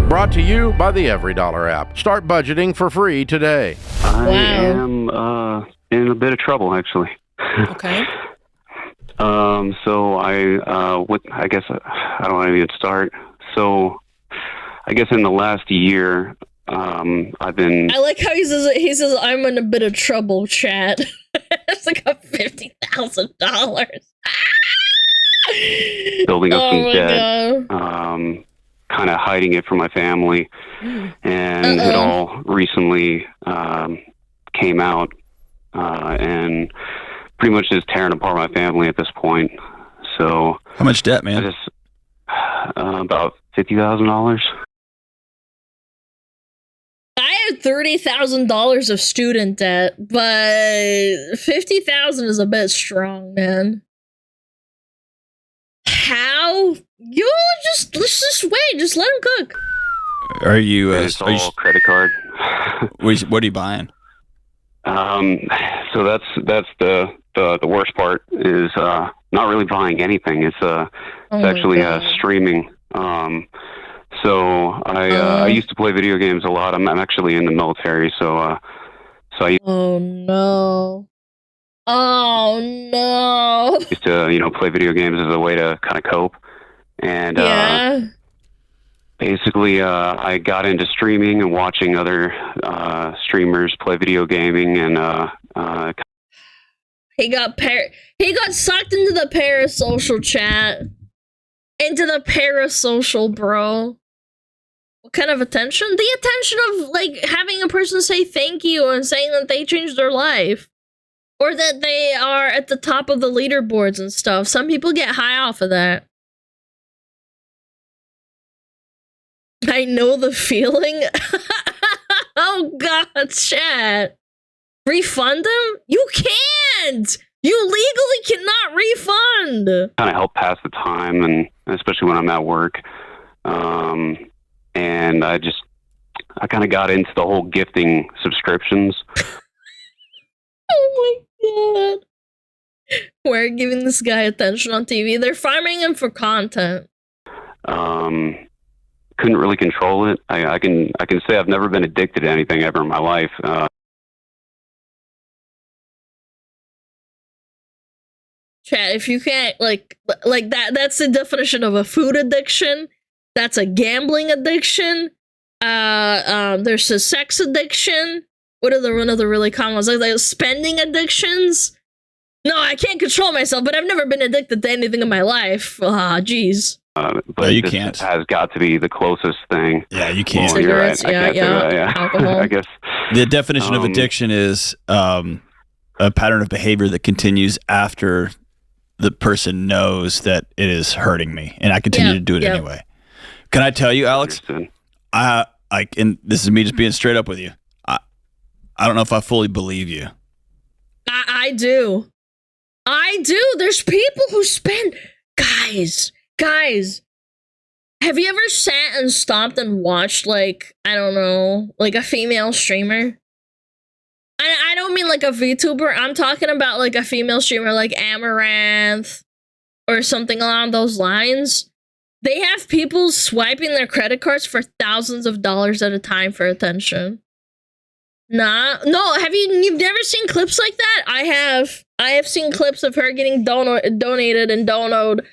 Brought to you by the EveryDollar app. Start budgeting for free today. I am in a bit of trouble, actually. Okay. So I guess I don't want to even start. So I guess in the last year, I've been. I like how he says I'm in a bit of trouble, chat. It's like a $50,000. Building up some debt. God. Kind of hiding it from my family, and it all recently came out, and pretty much just tearing apart my family at this point. So how much debt, man? I just about $50,000. I had $30,000 of student debt, but $50,000 is a bit strong, man. How? Let's just wait. Just let him cook. Are you? It's all credit card. What are you buying? So that's the worst part is not really buying anything. It's actually streaming. So I used to play video games a lot. I'm actually in the military, so I Oh no. Oh no. used to play video games as a way to kind of cope, and basically I got into streaming and watching other streamers play video gaming, and he got sucked into the parasocial chat. Into the parasocial, bro. What kind of attention? The attention of like having a person say thank you and saying that they changed their life. Or that they are at the top of the leaderboards and stuff. Some people get high off of that. I know the feeling. Oh god, chat. Refund them? You can't! You legally cannot refund! kind of help pass the time, and especially when I'm at work. And I kind of got into the whole gifting subscriptions. Oh my god. We're giving this guy attention on TV. They're farming him for content. Couldn't really control it. I can say I've never been addicted to anything ever in my life. Chat, if you can't like that's the definition of a food addiction. That's a gambling addiction. There's a sex addiction. What are one of the really common ones? Like spending addictions? No, I can't control myself, but I've never been addicted to anything in my life. Jeez. But no, you this can't. Has got to be the closest thing. Yeah, you can't. Well, you're right. Cigarettes, yeah. Alcohol. I guess. The definition of addiction is a pattern of behavior that continues after the person knows that it is hurting me, and I continue to do it anyway. Can I tell you, Alex? And this is me just being straight up with you. I don't know if I fully believe you. I do. There's people who spend... Guys, have you ever sat and stopped and watched, like, I don't know, like a female streamer? I don't mean like a VTuber. I'm talking about like a female streamer like Amaranth or something along those lines. They have people swiping their credit cards for thousands of dollars at a time for attention. No, have you've never seen clips like that? I have seen clips of her getting donated and donoed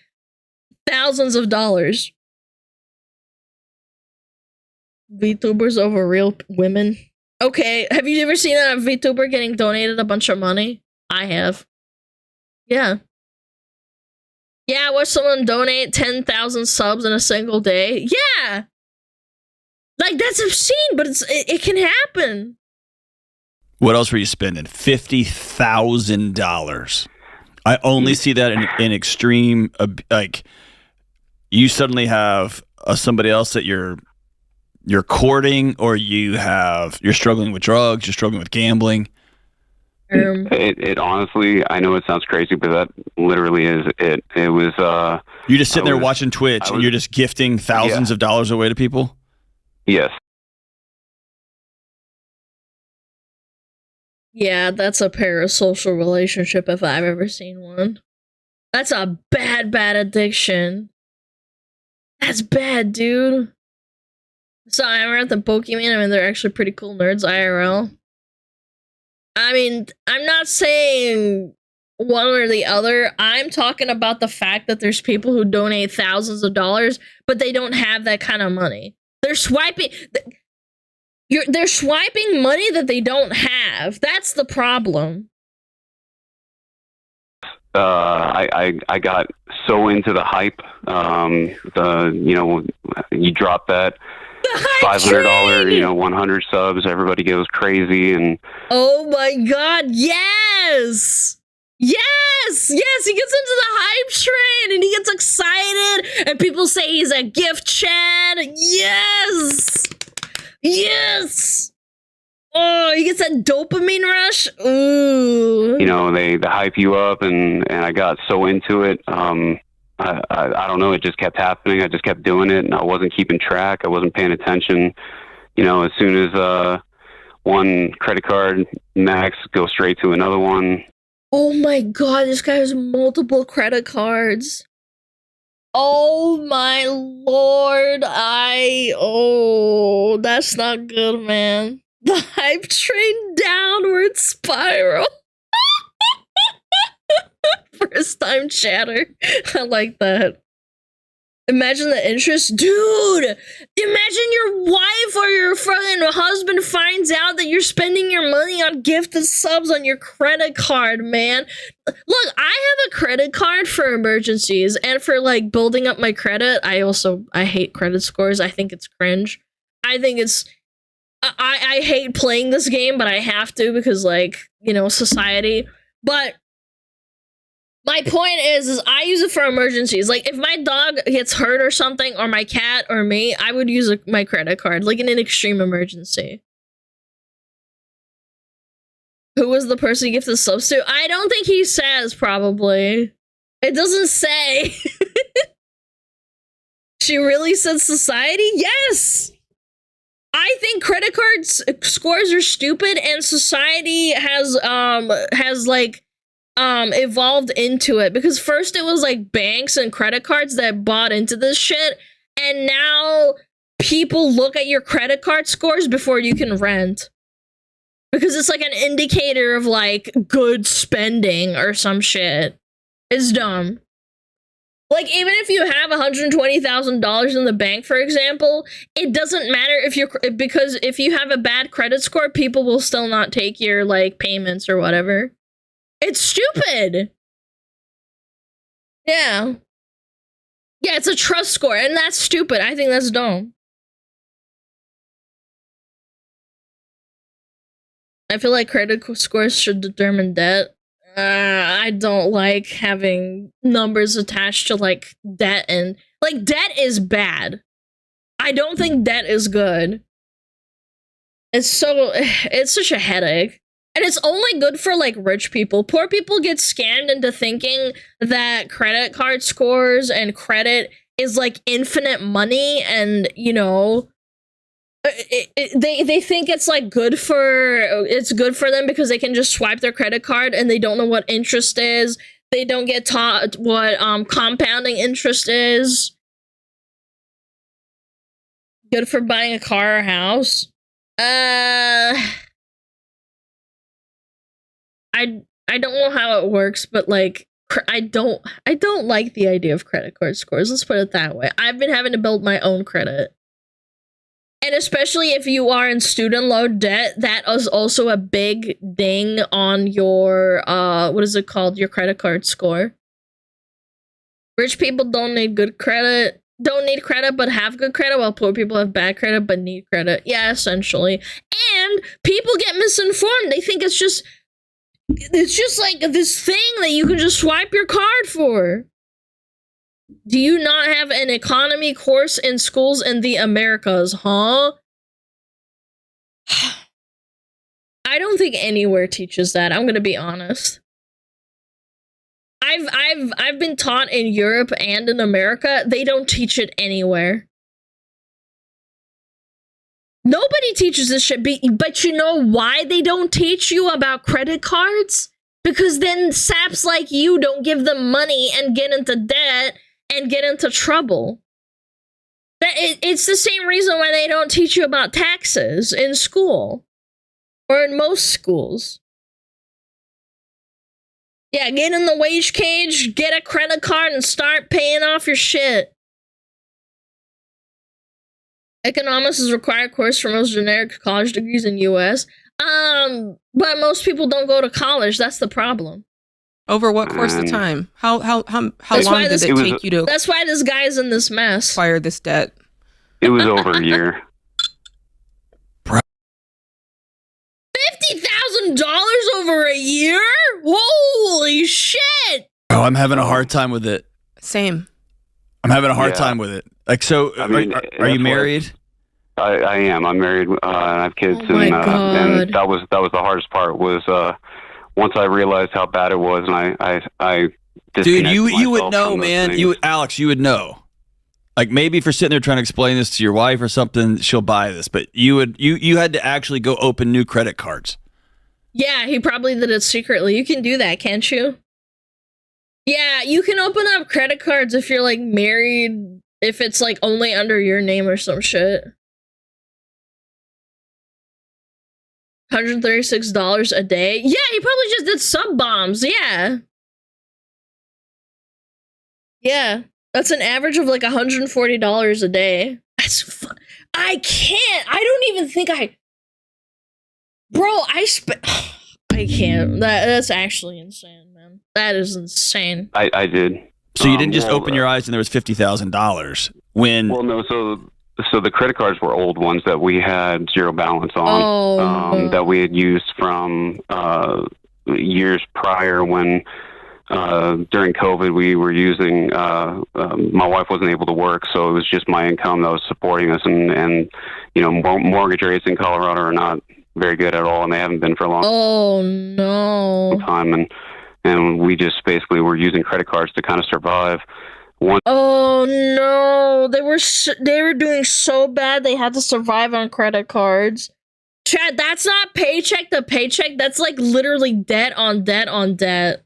thousands of dollars. VTubers over real women. Okay, have you ever seen a VTuber getting donated a bunch of money? I have. Yeah. Yeah, I watched someone donate 10,000 subs in a single day. Yeah! Like, that's obscene, but it can happen. What else were you spending? $50,000. I only see that in extreme, like, you suddenly have somebody else that you're courting, or you're struggling with drugs, you're struggling with gambling. It honestly, I know it sounds crazy, but that literally is it. It was. You're just sitting there watching Twitch, and you're just gifting thousands of dollars away to people? Yes. Yeah, that's a parasocial relationship if I've ever seen one. That's a bad addiction. That's bad, dude. So I were at the Pokemon. I mean, they're actually pretty cool nerds IRL. I mean, I'm not saying one or the other. I'm talking about the fact that there's people who donate thousands of dollars, but they don't have that kind of money. They're swiping. They're swiping money that they don't have. That's the problem. I got so into the hype. You drop that $500, 100 subs, everybody goes crazy, and oh my god, yes, he gets into the hype train and he gets excited, and people say he's a gift Chad. Yes. Oh, he gets that dopamine rush. Ooh. They hype you up, and I got so into it. I don't know. It just kept happening. I just kept doing it, and I wasn't keeping track. I wasn't paying attention. As soon as one credit card max, go straight to another one. Oh my god, this guy has multiple credit cards. Oh my lord, that's not good, man. The hype train downward spiral. First time chatter. I like that. Imagine the interest. Dude, imagine your wife or your fucking husband finds out that you're spending your money on gifted subs on your credit card, man. Look, I have a credit card for emergencies and for like building up my credit. I hate credit scores. I think it's cringe. I think it's I hate playing this game, but I have to because society. But my point is I use it for emergencies. Like, if my dog gets hurt or something, or my cat or me, I would use my credit card, like in an extreme emergency. Who was the person you gifted the subs to? I don't think he says, probably. It doesn't say. She really said society? Yes! I think credit cards scores are stupid, and society has evolved into it, because first it was like banks and credit cards that bought into this shit, and now people look at your credit card scores before you can rent, because it's like an indicator of like good spending or some shit. It's dumb. Like, even if you have $120,000 in the bank, for example, it doesn't matter because if you have a bad credit score, people will still not take your like payments or whatever. It's stupid. Yeah. Yeah, it's a trust score, and that's stupid. I think that's dumb. I feel like credit scores should determine debt. I don't like having numbers attached to like debt, and like debt is bad. I don't think debt is good. It's such a headache. And it's only good for like rich people. Poor people get scammed into thinking that credit card scores and credit is like infinite money, and they think it's like good for them because they can just swipe their credit card and they don't know what interest is. They don't get taught what compounding interest is. Good for buying a car or house. I don't know how it works, but like I don't like the idea of credit card scores. Let's put it that way. I've been having to build my own credit. And especially if you are in student loan debt, that is also a big ding on your what is it called? Your credit card score. Rich people don't need credit but have good credit, while poor people have bad credit but need credit. Yeah, essentially. And people get misinformed. They think it's just like this thing that you can just swipe your card for. Do you not have an economy course in schools in the Americas, huh? I don't think anywhere teaches that. I'm gonna be honest. I've been taught in Europe and in America. They don't teach it anywhere. Nobody teaches this shit. But you know why they don't teach you about credit cards? Because then saps like you don't give them money and get into debt and get into trouble. It's the same reason why they don't teach you about taxes in school. Or in most schools. Yeah, get in the wage cage, get a credit card, and start paying off your shit. Economics is a required course for most generic college degrees in U.S. But most people don't go to college. That's the problem. Over what course of time? How long did it take you to? That's why this guy's in this mess. Acquire this debt. It was over a year. $50,000 over a year? Holy shit! Oh, I'm having a hard time with it. Same. I'm having a hard time with it. Like, so, I mean, are you married? I am. I'm married. And I have kids. Oh my God. And that was the hardest part. Was once I realized how bad it was, and I dude, you would know, from man. Alex, you would know. Like, maybe if you're sitting there trying to explain this to your wife or something, she'll buy this. But you had to actually go open new credit cards. Yeah, he probably did it secretly. You can do that, can't you? Yeah, you can open up credit cards if you're like married, if it's like only under your name or some shit. $136 a day? Yeah, he probably just did sub bombs. Yeah. Yeah. That's an average of like $140 a day. That's fun. I don't even think bro, I can't. That's actually insane, man. That is insane. I did. So you didn't just open your eyes and there was $50,000 when... Well, no, so the credit cards were old ones that we had zero balance on, that we had used from years prior when during COVID we were using, my wife wasn't able to work, so it was just my income that was supporting us, and you know, mortgage rates in Colorado are not very good at all, and they haven't been for a long time, and we just basically were using credit cards to kind of survive. Oh no, they were doing so bad they had to survive on credit cards. Chad, that's not paycheck to paycheck. That's like literally debt on debt on debt.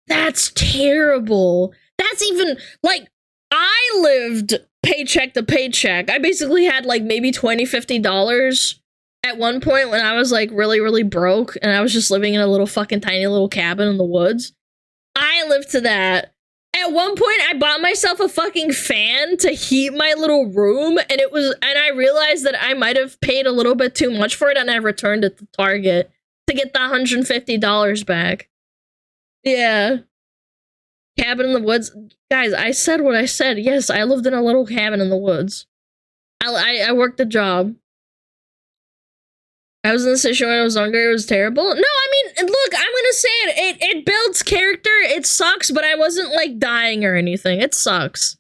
That's terrible. That's even like I lived paycheck to paycheck. I basically had like maybe $20-$50 at one point when I was like really, really broke and I was just living in a little fucking tiny little cabin in the woods. I lived to that. At one point, I bought myself a fucking fan to heat my little room, and I realized that I might have paid a little bit too much for it, and I returned it to Target to get the $150 back. Yeah. Cabin in the woods. Guys, I said what I said. Yes, I lived in a little cabin in the woods. I worked a job. I was in a situation when I was younger. It was terrible. No, I mean, look, I'm gonna say it. It builds character. It sucks, but I wasn't like dying or anything. It sucks.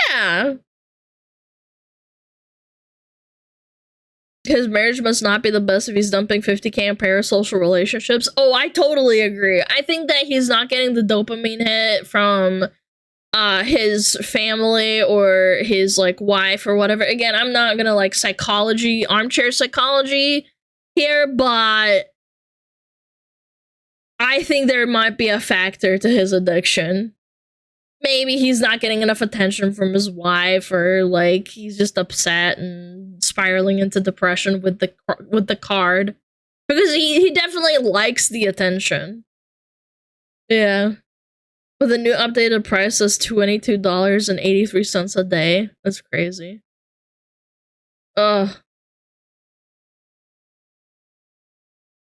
Yeah. His marriage must not be the best if he's dumping $50K in parasocial relationships. Oh, I totally agree. I think that he's not getting the dopamine hit from his family or his like wife or whatever. Again, I'm not gonna like armchair psychology here, but I think there might be a factor to his addiction. Maybe he's not getting enough attention from his wife, or like he's just upset and spiraling into depression with the card, because he definitely likes the attention. Yeah. With a new updated price is $22.83 a day. That's crazy. Ugh.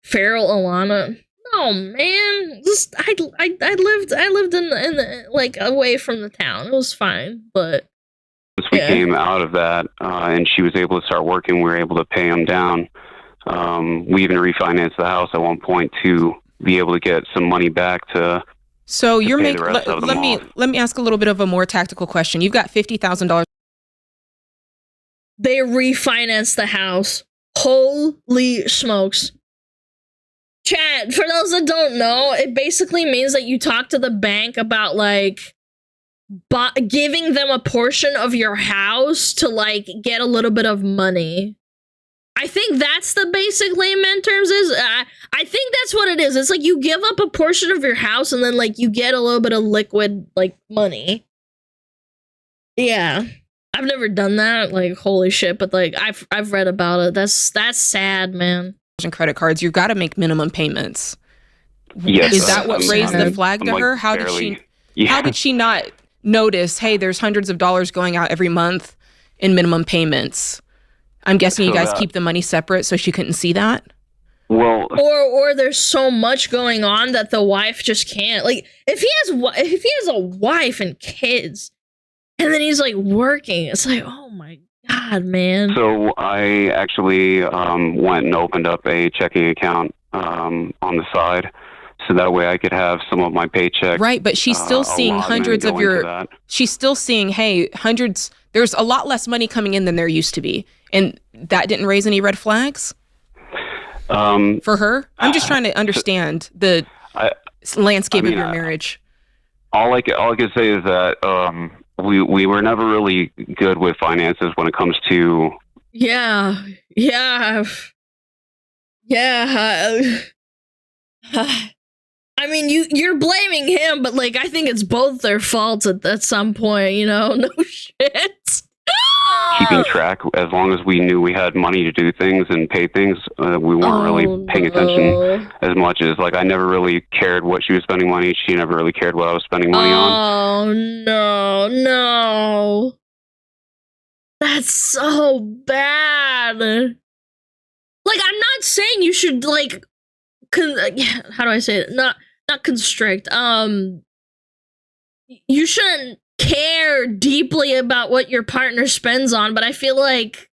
Feral Alana. No, man. Just I lived in like away from the town. It was fine, but once we came out of that, and she was able to start working, we were able to pay them down. We even refinanced the house at one point to be able to get some money back to. So you're making. Let me ask a little bit of a more tactical question. You've got $50,000. They refinanced the house. Holy smokes! Chat, for those that don't know, it basically means that you talk to the bank about like giving them a portion of your house to like get a little bit of money. I think that's the basic layman terms is. I think that's what it is. It's like you give up a portion of your house and then like you get a little bit of liquid like money. Yeah, I've never done that. Like holy shit, but like I've read about it. That's sad, man. And credit cards, you've got to make minimum payments. Yes, is that what raised the flag to like her? How did she not notice? Hey, there's hundreds of dollars going out every month in minimum payments. I'm guessing you guys keep the money separate so she couldn't see that? Well, or there's so much going on that the wife just can't. Like if he has a wife and kids and then he's like working, it's like, oh my God, man. So I actually went and opened up a checking account on the side so that way I could have some of my paycheck. Right, but she's still seeing hundreds of your she's still seeing, hey, hundreds, there's a lot less money coming in than there used to be. And that didn't raise any red flags? For her? I'm just trying to understand the landscape of your marriage. All I can say is that we were never really good with finances when it comes to... Yeah. I mean, you're blaming him, but like I think it's both their faults at some point, you know? No shit. Keeping track, as long as we knew we had money to do things and pay things, we weren't really paying attention as much as, like, I never really cared what she was spending money. She never really cared what I was spending money on. Oh, no. That's so bad. Like, I'm not saying you should, like, how do I say it? Not constrict. You shouldn't care deeply about what your partner spends on, but I feel like,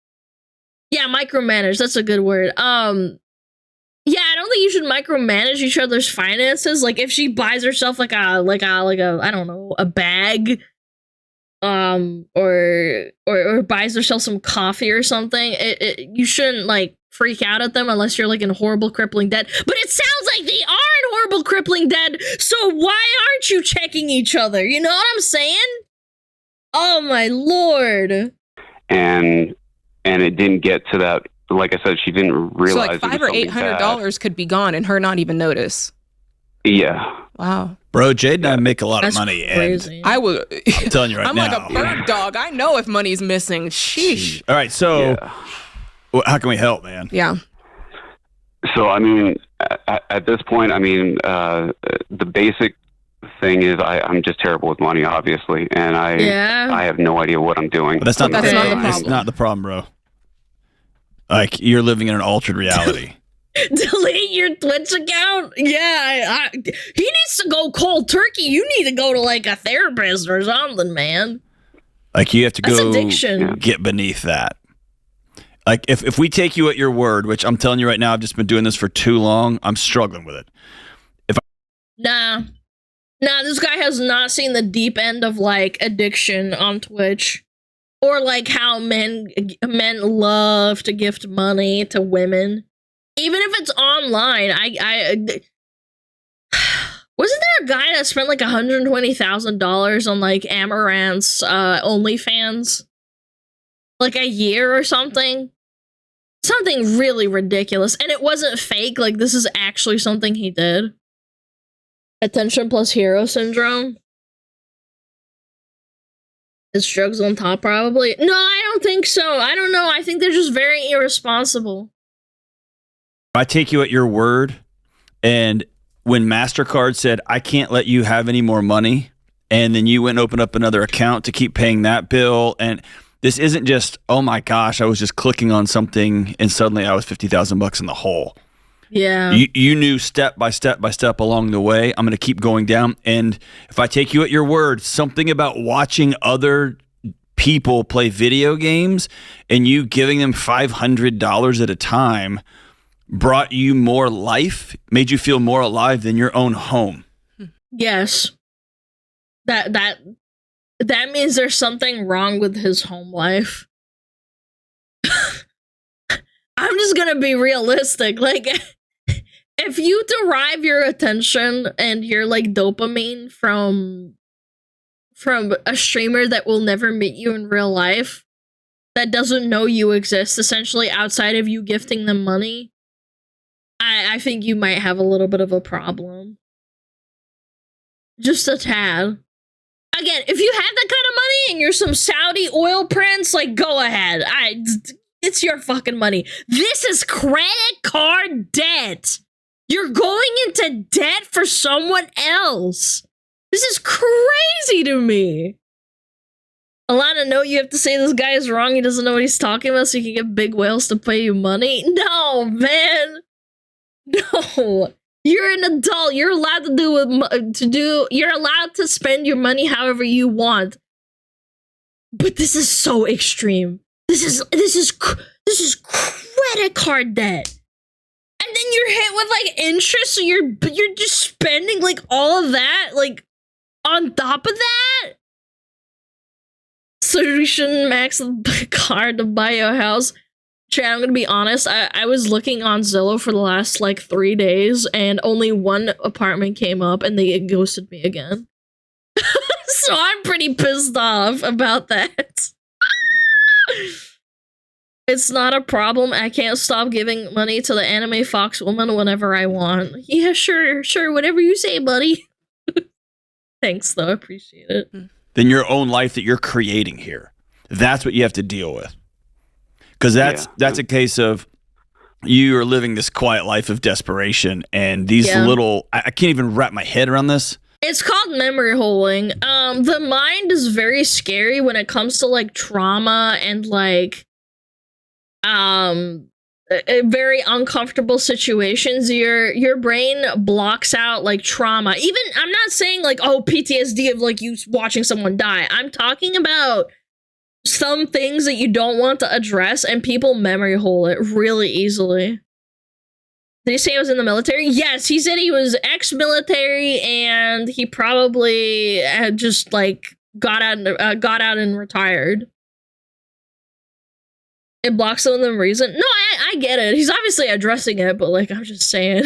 yeah, micromanage, that's a good word. Yeah, I don't think you should micromanage each other's finances. Like if she buys herself like a I don't know, a bag, or buys herself some coffee or something, you shouldn't like freak out at them unless you're like in horrible crippling debt. But it sounds like they are in horrible crippling debt, so why aren't you checking each other? You know what I'm saying? Oh my lord. And it didn't get to that. Like I said, she didn't realize. So like $500 or $800 could be gone and her not even notice. Yeah. Wow. Bro, Jade and I make a lot of money. Crazy. And I will. I'm telling you right now. I'm like a bird dog. I know if money's missing. Sheesh. All right. So how can we help, man? Yeah. So, I mean, at this point, I mean, the basic thing is I'm just terrible with money, obviously, and I have no idea what I'm doing. But that's not the problem. That's not the problem, bro. Like, you're living in an altered reality. Delete your Twitch account? Yeah, he needs to go cold turkey. You need to go to like a therapist or something, man. Like, you have to go addiction. Get beneath that. Like, if we take you at your word, which I'm telling you right now, I've just been doing this for too long, I'm struggling with it. Nah, this guy has not seen the deep end of like addiction on Twitch, or like how men love to gift money to women, even if it's online. Wasn't there a guy that spent like $120,000 on like Amaranth's OnlyFans, like a year or something? Something really ridiculous, and it wasn't fake. Like this is actually something he did. Attention plus hero syndrome. Is drugs on top, probably? No, I don't think so. I don't know. I think they're just very irresponsible. I take you at your word, and when MasterCard said, I can't let you have any more money, and then you went and opened up another account to keep paying that bill, and this isn't just, oh my gosh, I was just clicking on something, and suddenly I was $50,000 in the hole. Yeah. You knew step by step along the way, I'm going to keep going down. And if I take you at your word, something about watching other people play video games and you giving them $500 at a time brought you more life, made you feel more alive than your own home. Yes. That means there's something wrong with his home life. I'm just going to be realistic. Like, if you derive your attention and your like dopamine from a streamer that will never meet you in real life, that doesn't know you exist, essentially outside of you gifting them money, I think you might have a little bit of a problem. Just a tad. Again, if you have that kind of money and you're some Saudi oil prince, like, go ahead. It's your fucking money. This is credit card debt. You're going into debt for someone else. This is crazy to me. Alana, no, you have to say this guy is wrong. He doesn't know what he's talking about, so you can get big whales to pay you money. No, man. No. You're an adult. You're allowed you're allowed to spend your money however you want. But this is so extreme. This is credit card debt. And then you're hit with like interest, so you're just spending like all of that like on top of that. So you shouldn't max the card to buy you a house. Chad, I'm gonna be honest, I was looking on Zillow for the last like 3 days and only one apartment came up and they ghosted me again. So I'm pretty pissed off about that. It's not a problem. I can't stop giving money to the anime fox woman whenever I want. Yeah, sure, whatever you say, buddy. Thanks though, I appreciate it. Then your own life that you're creating here. That's what you have to deal with. Because that's a case of you are living this quiet life of desperation, and these little I can't even wrap my head around this. It's called memory holing. The mind is very scary when it comes to like trauma and like very uncomfortable situations. Your brain blocks out like trauma. Even I'm not saying like PTSD of like you watching someone die. I'm talking about some things that you don't want to address, and people memory hole it really easily. Did he say he was in the military? Yes, he said he was ex-military, and he probably had just like got out and retired. It blocks some of them reason. No, I get it. He's obviously addressing it, but like I'm just saying.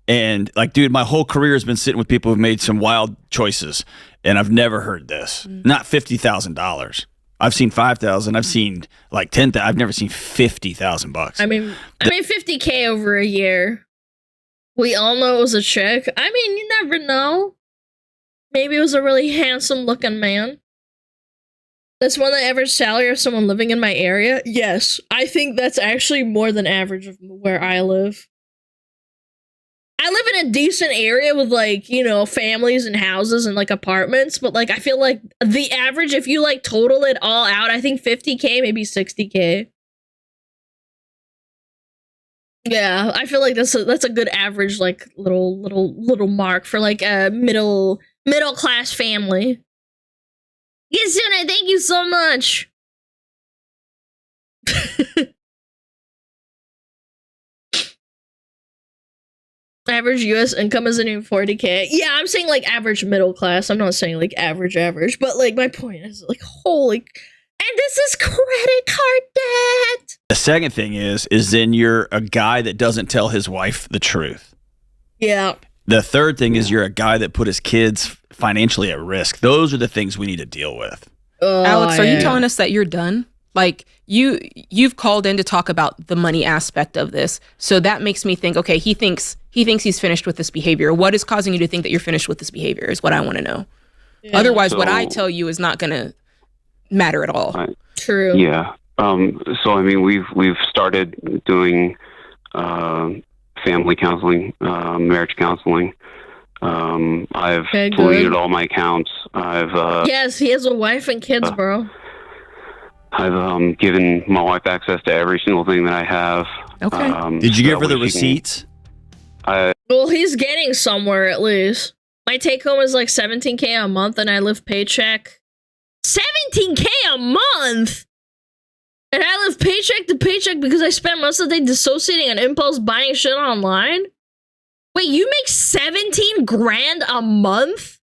And like, dude, my whole career has been sitting with people who've made some wild choices, and I've never heard this. Not $50,000. I've seen 5,000. I've seen like 10,000. I've never seen $50,000. I mean, 50K over a year. We all know it was a chick. I mean, you never know. Maybe it was a really handsome looking man. That's one of the average salary of someone living in my area. Yes, I think that's actually more than average of where I live. I live in a decent area with like, you know, families and houses and like apartments, but like I feel like the average, if you like total it all out, I think 50K, maybe 60K. Yeah, I feel like that's a good average like little mark for like a middle class family. Yasuna, thank you so much. Average US income isn't even 40K. Yeah, I'm saying like average middle class. I'm not saying like average, but like my point is like holy, and this is credit card debt. The second thing is then you're a guy that doesn't tell his wife the truth. Yeah. The third thing is you're a guy that put his kids financially at risk. Those are the things we need to deal with. Alex, are you telling us that you're done? Like you've called in to talk about the money aspect of this. So that makes me think, okay, he thinks he's finished with this behavior. What is causing you to think that you're finished with this behavior is what I want to know. Yeah. Otherwise, what I tell you is not going to matter at all. True. Yeah. So I mean, we've started doing family counseling, marriage counseling. I've deleted all my accounts. Yes, he has a wife and kids, bro. I've given my wife access to every single thing that I have. Okay. Did you give her the receipts? Well, he's getting somewhere at least. My take home is like 17K a month, and I live paycheck. 17K a month, and I live paycheck to paycheck because I spend most of the day dissociating and impulse buying shit online. Wait, you make 17 grand a month?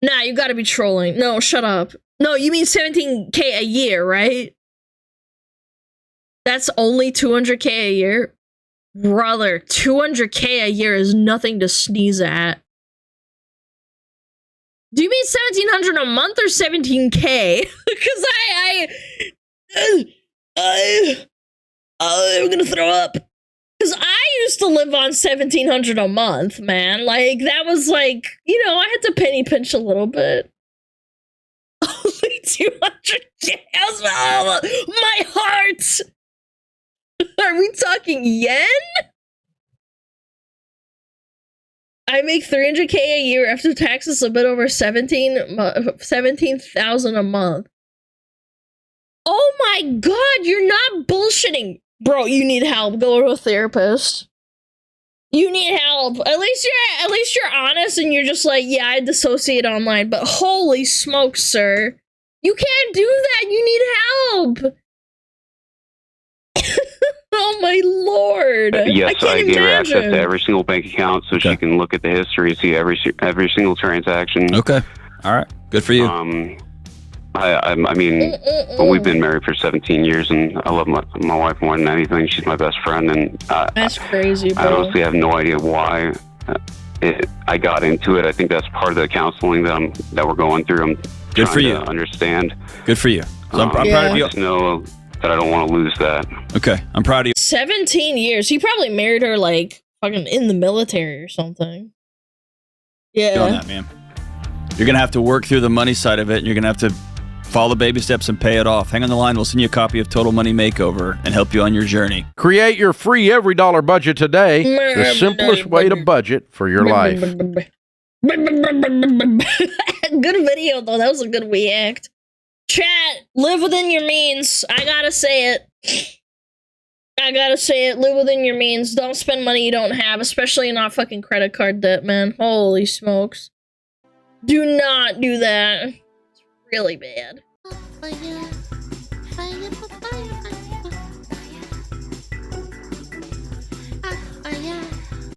Nah, you gotta be trolling. No, shut up. No, you mean 17K a year, right? That's only 200K a year? Brother, 200K a year is nothing to sneeze at. Do you mean 1,700 a month or 17K? Because I'm gonna throw up. Because I used to live on 1,700 a month, man. Like, that was like, you know, I had to penny pinch a little bit. Only 200K. My heart. Are we talking yen? I make 300K a year after taxes, a bit over 17,000 a month. Oh my god, you're not bullshitting. Bro, you need help. Go to a therapist. You need help. At least you're honest and you're just like, yeah, I dissociate online, but holy smokes, sir. You can't do that. You need help. Oh my lord. Yes, I gave her access imagine. to every single bank account so she can look at the history, see every single transaction. Okay. All right. Good for you. I mean, we've been married for 17 years, and I love my wife more than anything. She's my best friend, and That's crazy, bro. I honestly have no idea why I got into it. I think that's part of the counseling that we're going through. I'm Good for trying you. to understand. Good for you. So I'm proud of I you. just know that I don't want to lose that. Okay. I'm proud of you. 17 years. He probably married her like fucking in the military or something. Yeah. On that, man. You're going to have to work through the money side of it, and you're going to have to follow the baby steps and pay it off. Hang on the line. We'll send you a copy of Total Money Makeover and help you on your journey. Create your free every dollar budget today. The simplest way to budget for your life. Good video though. That was a good react. Chat, live within your means. I gotta say it. Live within your means. Don't spend money you don't have, especially not fucking credit card debt, man. Holy smokes. Do not do that. It's really bad.